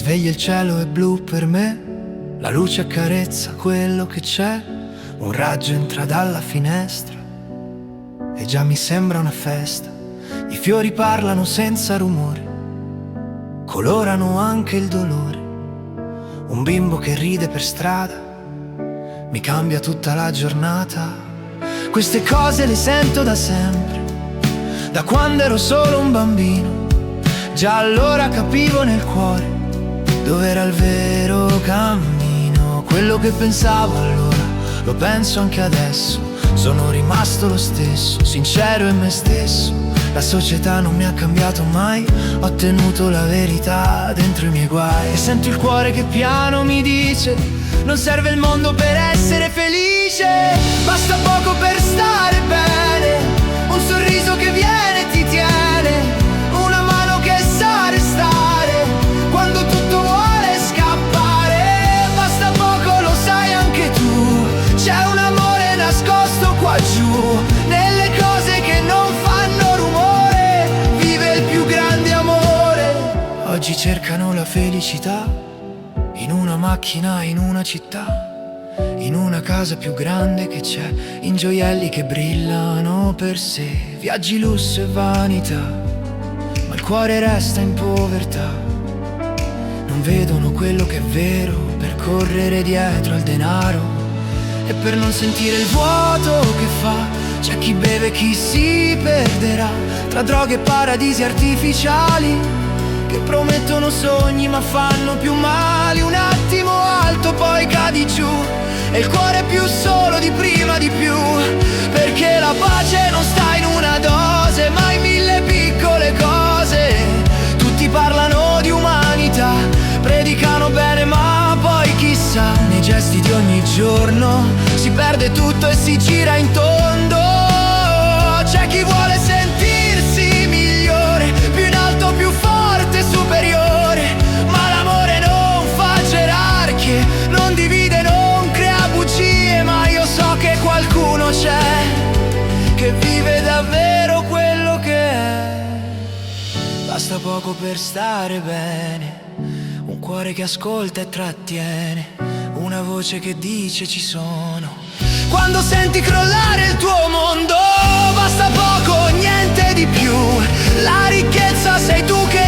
sveglia il cielo è blu per me, la luce accarezza quello che c'è, un raggio entra dalla finestra e già mi sembra una festa. I fiori parlano senza rumore, colorano anche il dolore. Un bimbo che ride per strada mi cambia tutta la giornata. Queste cose le sento da sempre, da quando ero solo un bambino. Già allora capivo nel cuore dove era il vero cammino. Quello che pensavo allora lo penso anche adesso. Sono rimasto lo stesso, sincero in me stesso. La società non mi ha cambiato mai, ho tenuto la verità dentro i miei guai. E sento il cuore che piano mi dice: non serve il mondo per essere felice, basta poco per stare bene, un sorriso che viene e ti tiene, una mano che sa restare quando tutto vuole scappare. Basta poco, lo sai anche tu, c'è un amore nascosto qua giù, nelle cose che non fanno rumore, vive il più grande amore. Oggi cercano la felicità in una macchina, in una città, in una casa più grande che c'è, in gioielli che brillano per sé, viaggi, lusso e vanità, ma il cuore resta in povertà. Non vedono quello che è vero per correre dietro al denaro e per non sentire il vuoto che fa. C'è chi beve e chi si perderà tra droghe e paradisi artificiali che promettono sogni ma fanno più male. Un attimo alto poi cadi giù e il cuore è più solo di prima di più, perché la pace non sta in una dose ma in mille piccole cose. Tutti parlano di umanità, predicano bene ma poi chissà, nei gesti di ogni giorno si perde tutto e si gira in tondo. C'è chi vuole sentirsi migliore, più in alto, più forte, superiore, ma l'amore non fa gerarchie, non divide, non crea bugie. Ma io so che qualcuno c'è che vive davvero quello che è. Basta poco per stare bene, un cuore che ascolta e trattiene, una voce che dice ci sono quando senti crollare il tuo mondo. Basta poco, niente di più, la ricchezza sei tu che